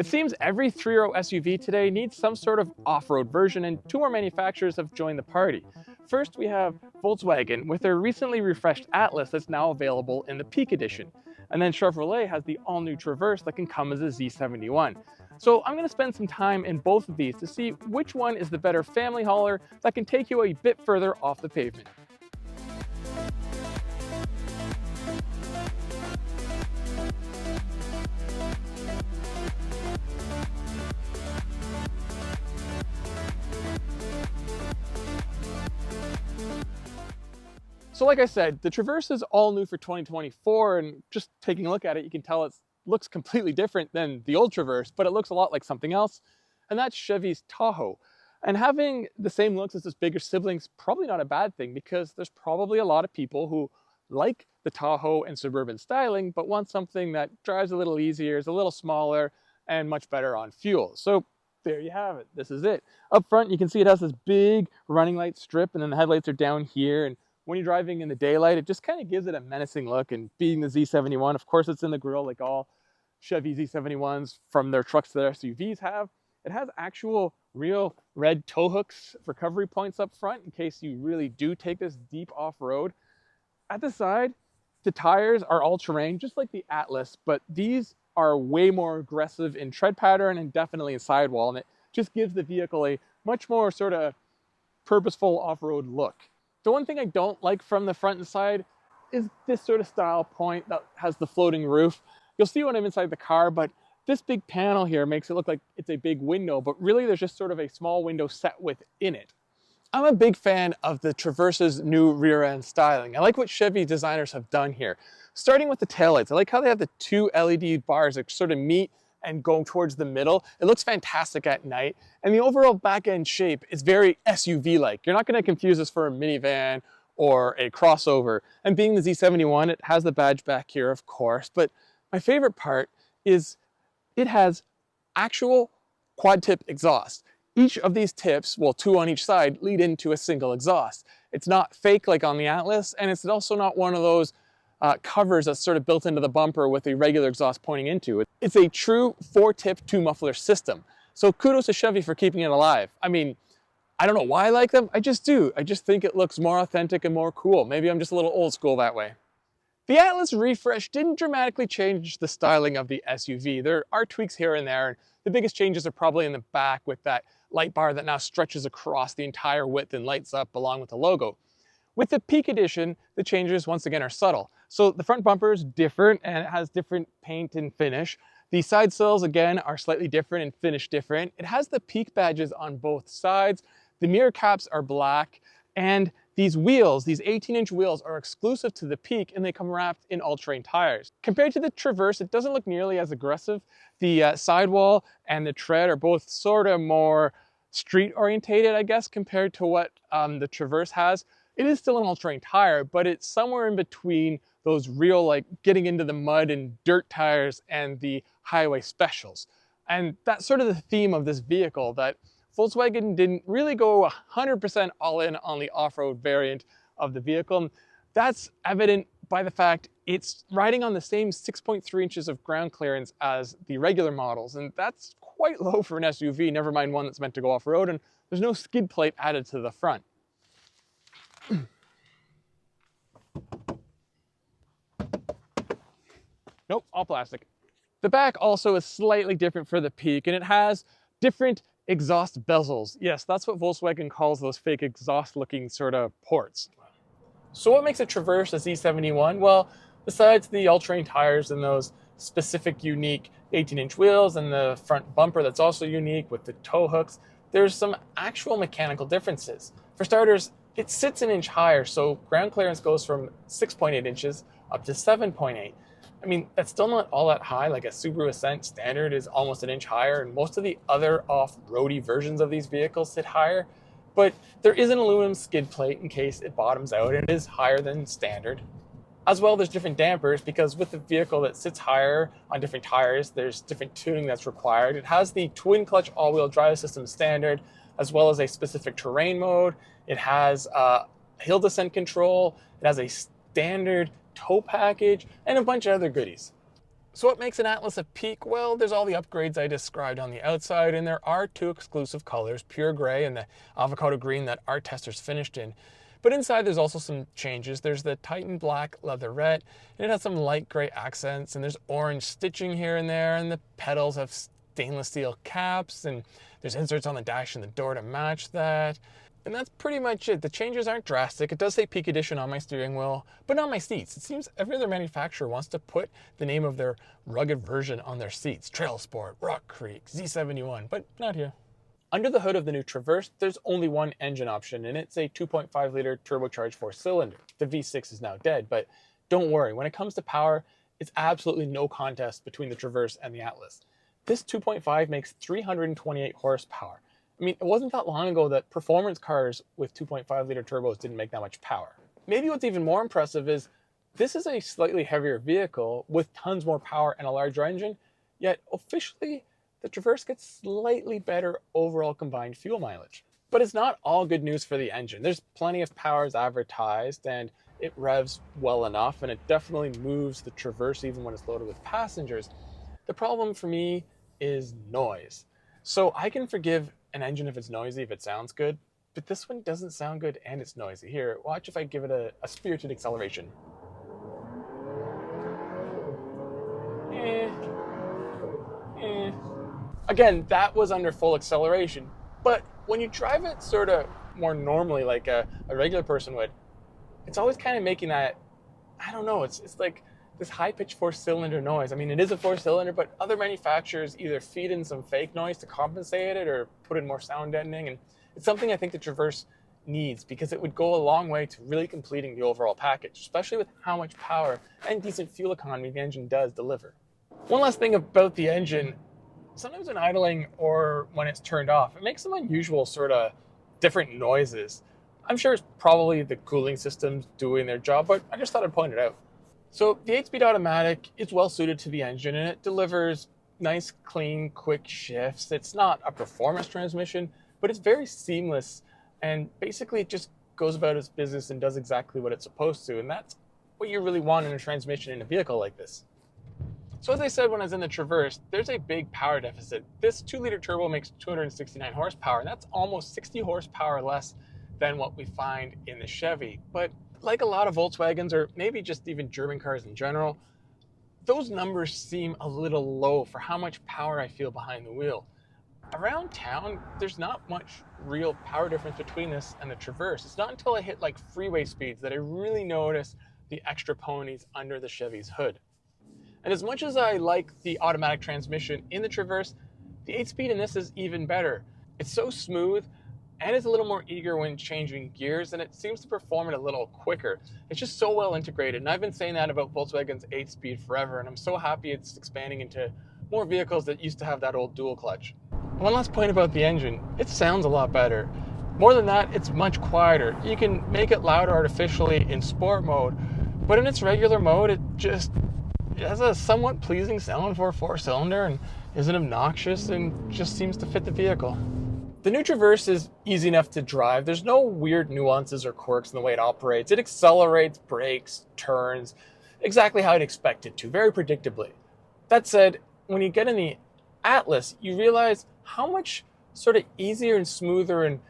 It seems every three-row SUV today needs some sort of off-road version, and two more manufacturers have joined the party. First, we have Volkswagen with their recently refreshed Atlas that's now available in the Peak Edition. And then Chevrolet has the all-new Traverse that can come as a Z71. So I'm going to spend some time in both of these to see which one is the better family hauler that can take you a bit further off the pavement. So like I said, the Traverse is all new for 2024, and just taking a look at it, you can tell it looks completely different than the old Traverse, but it looks a lot like something else, and that's Chevy's Tahoe. And having the same looks as its bigger siblings, probably not a bad thing, because there's probably a lot of people who like the Tahoe and suburban styling, but want something that drives a little easier, is a little smaller, and much better on fuel. So there you have it. This is it. Up front, you can see it has this big running light strip, and then the headlights are down here, and when you're driving in the daylight, it just kind of gives it a menacing look. And being the Z71, of course, it's in the grille like all Chevy Z71s from their trucks to their SUVs have. It has actual real red tow hooks recovery points up front in case you really do take this deep off-road. At the side, the tires are all-terrain, just like the Atlas, but these are way more aggressive in tread pattern and definitely in sidewall, and it just gives the vehicle a much more sort of purposeful off-road look. The one thing I don't like from the front and side is this sort of style point that has the floating roof. You'll see when I'm inside the car, but this big panel here makes it look like it's a big window, but really there's just sort of a small window set within it. I'm a big fan of the Traverse's new rear end styling. I like what Chevy designers have done here. Starting with the taillights, I like how they have the two LED bars that sort of meet and go towards the middle. It looks fantastic at night. And the overall back end shape is very SUV-like. You're not gonna confuse this for a minivan or a crossover. And being the Z71, it has the badge back here, of course. But my favorite part is it has actual quad tip exhaust. Each of these tips, well, two on each side, lead into a single exhaust. It's not fake like on the Atlas, and it's also not one of those covers that's sort of built into the bumper with a regular exhaust pointing into it. It's a true 4-tip 2-muffler system. So kudos to Chevy for keeping it alive. I mean, I don't know why I like them, I just do. I just think it looks more authentic and more cool. Maybe I'm just a little old school that way. The Atlas refresh didn't dramatically change the styling of the SUV. There are tweaks here and there, and the biggest changes are probably in the back with that light bar that now stretches across the entire width and lights up along with the logo. With the Peak Edition, the changes once again are subtle. So the front bumper is different and it has different paint and finish. The side sills again are slightly different and finished different. It has the Peak badges on both sides. The mirror caps are black, and these wheels, these 18-inch wheels, are exclusive to the Peak, and they come wrapped in all-terrain tires. Compared to the Traverse, it doesn't look nearly as aggressive. The sidewall and the tread are both sort of more street-orientated, I guess, compared to what the Traverse has. It is still an all-terrain tire, but it's somewhere in between those real, like, getting into the mud and dirt tires and the highway specials. And that's sort of the theme of this vehicle, that Volkswagen didn't really go 100% all in on the off-road variant of the vehicle. That's evident by the fact it's riding on the same 6.3 inches of ground clearance as the regular models, and that's quite low for an SUV, never mind one that's meant to go off-road, and there's no skid plate added to the front. Nope, all plastic. The back also is slightly different for the Peak, and it has different exhaust bezels. Yes, that's what Volkswagen calls those fake exhaust-looking sort of ports. So what makes a Traverse a Z71? Well, besides the all-terrain tires and those specific unique 18-inch wheels and the front bumper that's also unique with the tow hooks, there's some actual mechanical differences. For starters, it sits an inch higher, so ground clearance goes from 6.8 inches up to 7.8. I mean, that's still not all that high. Like a Subaru Ascent standard is almost an inch higher, and most of the other off-roady versions of these vehicles sit higher. But there is an aluminum skid plate in case it bottoms out, and it is higher than standard. As well, there's different dampers, because with the vehicle that sits higher on different tires, there's different tuning that's required. It has the twin clutch all-wheel drive system standard, as well as a specific terrain mode. It has hill descent control. It has a standard tow package and a bunch of other goodies. So what makes an Atlas a Peak? Well, there's all the upgrades I described on the outside, and there are two exclusive colors, pure gray and the avocado green that our testers finished in. But inside there's also some changes. There's the Titan black leatherette, and it has some light gray accents, and there's orange stitching here and there, and the pedals have stainless steel caps, and there's inserts on the dash and the door to match that. And that's pretty much it. The changes aren't drastic. It does say Peak Edition on my steering wheel, but not my seats. It seems every other manufacturer wants to put the name of their rugged version on their seats. Trail Sport, Rock Creek, Z71, but not here. Under the hood of the new Traverse, there's only one engine option, and it's a 2.5 liter turbocharged 4-cylinder. The V6 is now dead, but don't worry. When it comes to power, it's absolutely no contest between the Traverse and the Atlas. This 2.5 makes 328 horsepower. I mean, it wasn't that long ago that performance cars with 2.5 liter turbos didn't make that much power. Maybe what's even more impressive is this is a slightly heavier vehicle with tons more power and a larger engine, yet officially the Traverse gets slightly better overall combined fuel mileage. But it's not all good news for the engine. There's plenty of power as advertised, and it revs well enough, and it definitely moves the Traverse even when it's loaded with passengers. The problem for me is noise. So I can forgive an engine if it's noisy, if it sounds good, but this one doesn't sound good and it's noisy. Here, watch if I give it a spirited acceleration. Again, that was under full acceleration, but when you drive it sort of more normally like a regular person would, it's always kind of making that, I don't know, it's like this high-pitched 4-cylinder noise. I mean, it is a 4-cylinder, but other manufacturers either feed in some fake noise to compensate it or put in more sound deadening, and it's something I think the Traverse needs because it would go a long way to really completing the overall package, especially with how much power and decent fuel economy the engine does deliver. One last thing about the engine, sometimes when idling or when it's turned off, it makes some unusual sort of different noises. I'm sure it's probably the cooling systems doing their job, but I just thought I'd point it out. So the 8-speed automatic is well suited to the engine, and it delivers nice, clean, quick shifts. It's not a performance transmission, but it's very seamless, and basically it just goes about its business and does exactly what it's supposed to, and that's what you really want in a transmission in a vehicle like this. So as I said when I was in the Traverse, there's a big power deficit. This 2-liter turbo makes 269 horsepower, and that's almost 60 horsepower less than what we find in the Chevy. But like a lot of Volkswagens, or maybe just even German cars in general, those numbers seem a little low for how much power I feel behind the wheel. Around town, there's not much real power difference between this and the Traverse. It's not until I hit like freeway speeds that I really notice the extra ponies under the Chevy's hood. And as much as I like the automatic transmission in the Traverse, the 8-speed in this is even better. It's so smooth, and it's a little more eager when changing gears, and it seems to perform it a little quicker. It's just so well integrated, and I've been saying that about Volkswagen's 8-speed forever, and I'm so happy it's expanding into more vehicles that used to have that old dual clutch. One last point about the engine, it sounds a lot better. More than that, it's much quieter. You can make it louder artificially in sport mode, but in its regular mode, it has a somewhat pleasing sound for a 4-cylinder and isn't obnoxious and just seems to fit the vehicle. The new Traverse is easy enough to drive. There's no weird nuances or quirks in the way it operates. It accelerates, brakes, turns, exactly how I'd expect it to, very predictably. That said, when you get in the Atlas, you realize how much sort of easier and smoother and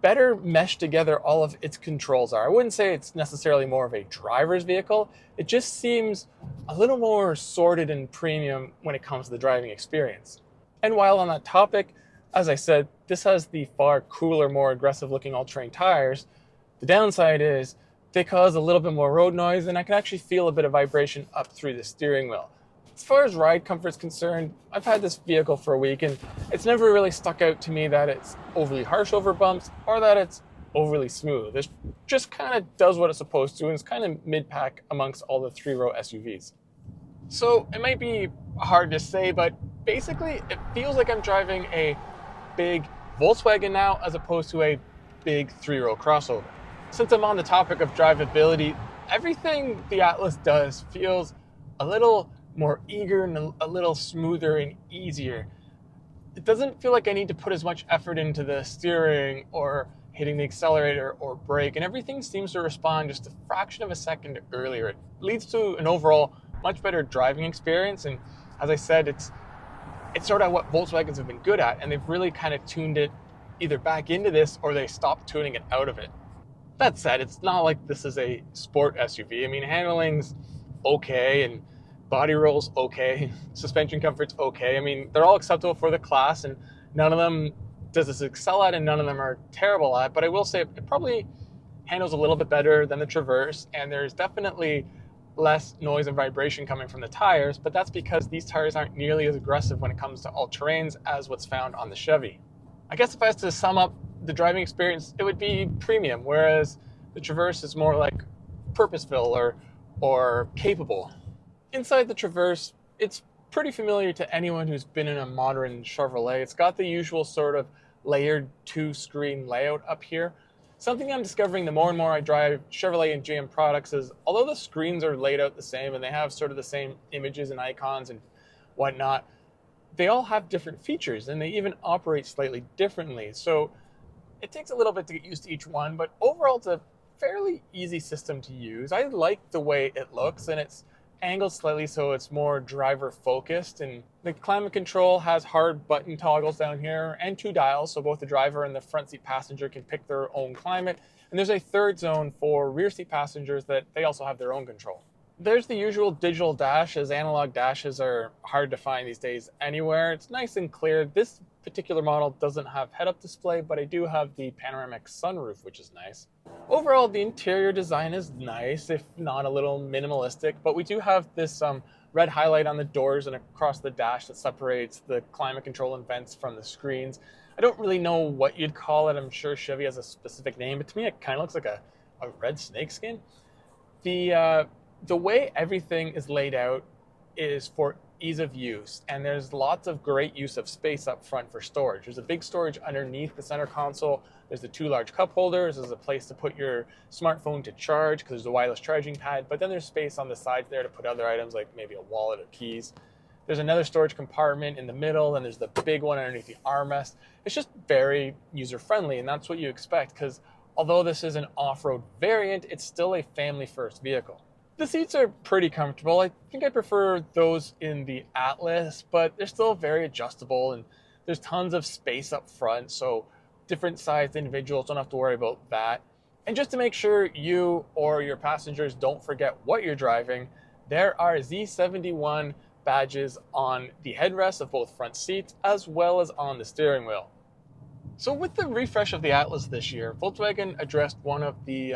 better meshed together all of its controls are. I wouldn't say it's necessarily more of a driver's vehicle. It just seems a little more sorted and premium when it comes to the driving experience. And while on that topic, as I said, this has the far cooler, more aggressive looking all-terrain tires. The downside is they cause a little bit more road noise, and I can actually feel a bit of vibration up through the steering wheel. As far as ride comfort is concerned, I've had this vehicle for a week, and it's never really stuck out to me that it's overly harsh over bumps or that it's overly smooth. It just kind of does what it's supposed to, and it's kind of mid-pack amongst all the 3-row SUVs. So it might be hard to say, but basically it feels like I'm driving a big Volkswagen now as opposed to a big 3-row crossover. Since I'm on the topic of drivability, everything the Atlas does feels a little more eager and a little smoother and easier. It doesn't feel like I need to put as much effort into the steering or hitting the accelerator or brake, and everything seems to respond just a fraction of a second earlier. It leads to an overall much better driving experience. And as I said, it's sort of what Volkswagens have been good at, and they've really kind of tuned it either back into this or they stopped tuning it out of it. That said, it's not like this is a sport SUV. I mean, handling's okay and body roll's okay, suspension comfort's okay. I mean, they're all acceptable for the class, and none of them does this excel at and none of them are terrible at, but I will say it probably handles a little bit better than the Traverse, and there's definitely less noise and vibration coming from the tires, but that's because these tires aren't nearly as aggressive when it comes to all-terrains as what's found on the Chevy. I guess if I was to sum up the driving experience, it would be premium, whereas the Traverse is more like purposeful or capable. Inside the Traverse, it's pretty familiar to anyone who's been in a modern Chevrolet. It's got the usual sort of layered two-screen layout up here. Something I'm discovering the more and more I drive Chevrolet and GM products is, although the screens are laid out the same and they have sort of the same images and icons and whatnot, they all have different features and they even operate slightly differently. So it takes a little bit to get used to each one, but overall it's a fairly easy system to use. I like the way it looks, and it's angled slightly so it's more driver focused, and the climate control has hard button toggles down here and 2 dials, so both the driver and the front seat passenger can pick their own climate, and there's a third zone for rear seat passengers that they also have their own control. There's the usual digital dash, as analog dashes are hard to find these days anywhere. It's nice and clear. This particular model doesn't have head-up display, but I do have the panoramic sunroof, which is nice. Overall, the interior design is nice, if not a little minimalistic, but we do have this red highlight on the doors and across the dash that separates the climate control and vents from the screens. I don't really know what you'd call it. I'm sure Chevy has a specific name, but to me it kind of looks like a red snakeskin. The way everything is laid out is for ease of use, and there's lots of great use of space up front for storage. There's a big storage underneath the center console. There's the 2 large cup holders. There's a place to put your smartphone to charge because there's a wireless charging pad, but then there's space on the sides there to put other items like maybe a wallet or keys. There's another storage compartment in the middle, and there's the big one underneath the armrest. It's just very user-friendly, and that's what you expect because although this is an off-road variant, it's still a family-first vehicle. The seats are pretty comfortable. I think I prefer those in the Atlas, but they're still very adjustable, and there's tons of space up front, so different sized individuals don't have to worry about that. And just to make sure you or your passengers don't forget what you're driving, there are Z71 badges on the headrests of both front seats as well as on the steering wheel. So with the refresh of the Atlas this year, Volkswagen addressed one of the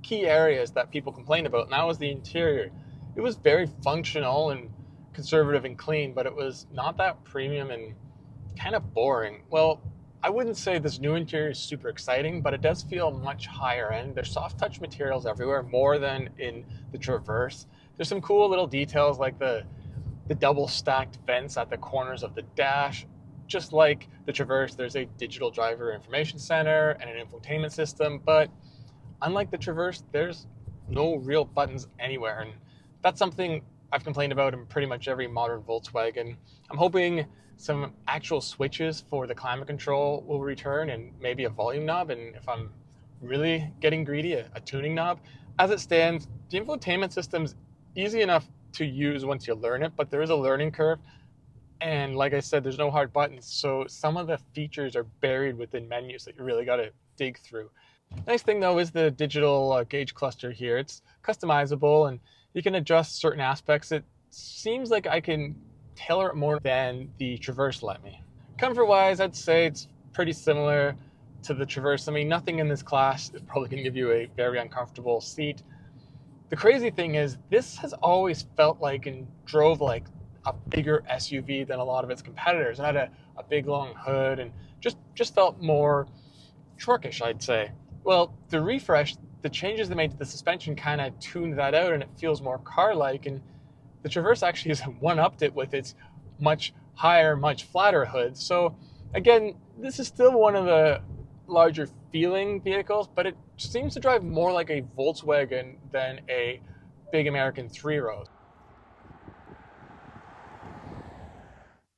key areas that people complained about, and that was the interior. It was very functional and conservative and clean, but it was not that premium and kind of boring. Well, I wouldn't say this new interior is super exciting, but it does feel much higher end. There's soft touch materials everywhere, more than in the Traverse. There's some cool little details like the double stacked vents at the corners of the dash. Just like the Traverse, there's a digital driver information center and an infotainment system, but unlike the Traverse, there's no real buttons anywhere, and that's something I've complained about in pretty much every modern Volkswagen. I'm hoping some actual switches for the climate control will return, and maybe a volume knob, and if I'm really getting greedy, a tuning knob. As it stands, the infotainment system's easy enough to use once you learn it, but there is a learning curve, and like I said, there's no hard buttons, so some of the features are buried within menus that you really got to dig through. Nice thing though is the digital gauge cluster here. It's customizable and you can adjust certain aspects. It seems like I can tailor it more than the Traverse let me. Comfort wise, I'd say it's pretty similar to the Traverse. I mean, nothing in this class is probably going to give you a very uncomfortable seat. The crazy thing is this has always felt like and drove like a bigger SUV than a lot of its competitors. It had a big long hood and just felt more torquish, I'd say. Well, the refresh, the changes they made to the suspension kind of tuned that out and it feels more car-like, and the Traverse actually has one-upped it with its much higher, much flatter hood. So again, this is still one of the larger feeling vehicles, but it seems to drive more like a Volkswagen than a big American 3-row.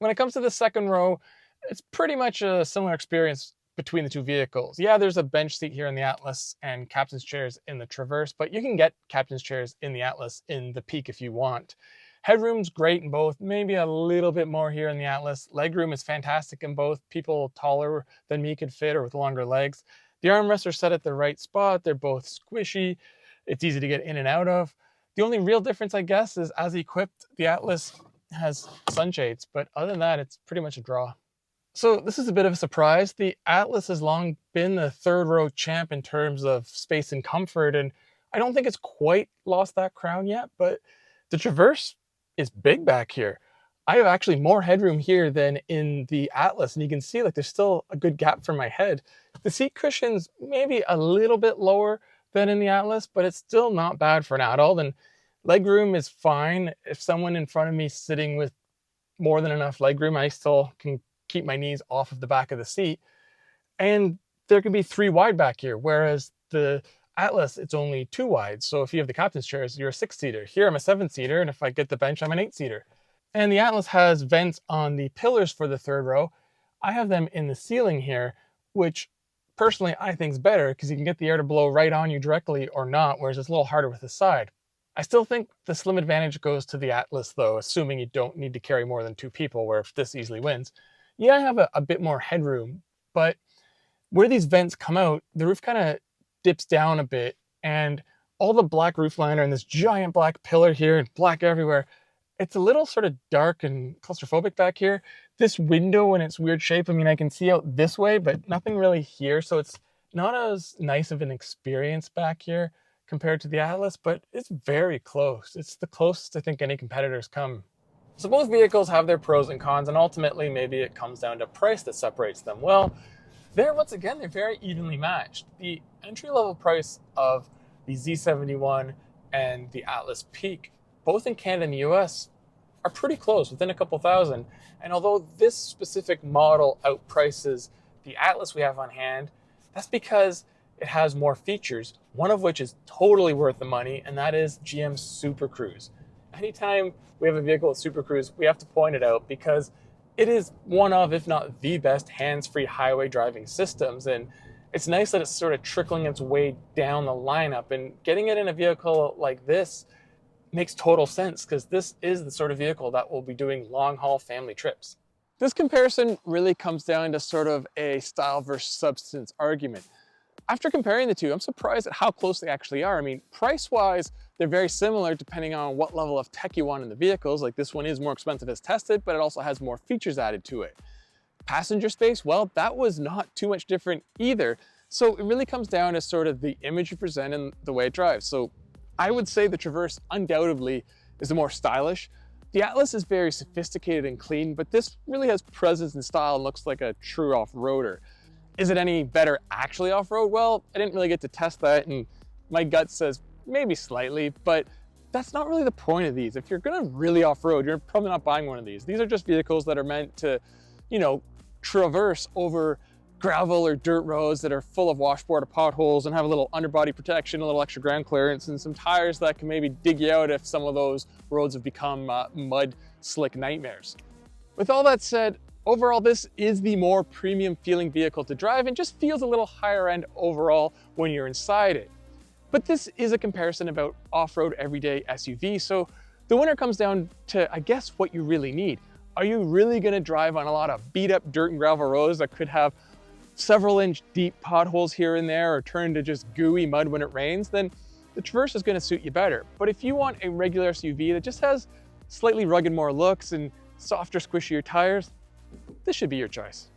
When it comes to the second row, it's pretty much a similar experience between the two vehicles. Yeah, there's a bench seat here in the Atlas and captain's chairs in the Traverse, but you can get captain's chairs in the Atlas in the Peak if you want. Headroom's great in both, maybe a little bit more here in the Atlas. Legroom is fantastic in both. People taller than me could fit or with longer legs. The armrests are set at the right spot. They're both squishy. It's easy to get in and out of. The only real difference, I guess, is as equipped, the Atlas has sunshades, but other than that, it's pretty much a draw. So this is a bit of a surprise. The Atlas has long been the third row champ in terms of space and comfort, and I don't think it's quite lost that crown yet, but the Traverse is big back here. I have actually more headroom here than in the Atlas, and you can see like there's still a good gap for my head. The seat cushion's maybe a little bit lower than in the Atlas, but it's still not bad for an adult, and legroom is fine. If someone in front of me is sitting with more than enough legroom, I still can keep my knees off of the back of the seat. And there can be 3 wide back here, whereas the Atlas, it's only 2 wide. So if you have the captain's chairs, you're a 6-seater. Here I'm a 7-seater, and if I get the bench, I'm an 8-seater. And the Atlas has vents on the pillars for the third row. I have them in the ceiling here, which personally I think is better because you can get the air to blow right on you directly or not, whereas it's a little harder with the side. I still think the slim advantage goes to the Atlas though, assuming you don't need to carry more than 2 people, where this easily wins. Yeah, I have a bit more headroom, but where these vents come out, the roof kind of dips down a bit, and all the black roof liner and this giant black pillar here and black everywhere, it's a little sort of dark and claustrophobic back here. This window in its weird shape, I mean, I can see out this way, but nothing really here, so it's not as nice of an experience back here compared to the Atlas, but it's very close. It's the closest I think any competitors come. So both vehicles have their pros and cons, and ultimately maybe it comes down to price that separates them. Well, once again, they're very evenly matched. The entry-level price of the Z71 and the Atlas Peak, both in Canada and the US, are pretty close, within a couple thousand. And although this specific model outprices the Atlas we have on hand, that's because it has more features, one of which is totally worth the money, and that is GM's Super Cruise. Anytime we have a vehicle with Super Cruise, we have to point it out because it is one of, if not the best, hands-free highway driving systems. And it's nice that it's sort of trickling its way down the lineup, and getting it in a vehicle like this makes total sense because this is the sort of vehicle that will be doing long-haul family trips. This comparison really comes down to sort of a style versus substance argument. After comparing the two, I'm surprised at how close they actually are. I mean, price-wise, they're very similar depending on what level of tech you want in the vehicles. Like this one is more expensive as tested, but it also has more features added to it. Passenger space, well, that was not too much different either. So it really comes down to sort of the image you present and the way it drives. So I would say the Traverse undoubtedly is the more stylish. The Atlas is very sophisticated and clean, but this really has presence and style and looks like a true off-roader. Is it any better actually off-road? Well, I didn't really get to test that, and my gut says maybe slightly, but that's not really the point of these. If you're gonna really off-road, you're probably not buying one of these. These are just vehicles that are meant to, you know, traverse over gravel or dirt roads that are full of washboard or potholes and have a little underbody protection, a little extra ground clearance, and some tires that can maybe dig you out if some of those roads have become mud slick nightmares. With all that said, overall, this is the more premium feeling vehicle to drive and just feels a little higher end overall when you're inside it. But this is a comparison about off-road everyday SUV, so the winner comes down to, I guess, what you really need. Are you really gonna drive on a lot of beat up dirt and gravel roads that could have several inch deep potholes here and there or turn to just gooey mud when it rains? Then the Traverse is gonna suit you better. But if you want a regular SUV that just has slightly rugged more looks and softer, squishier tires, this should be your choice.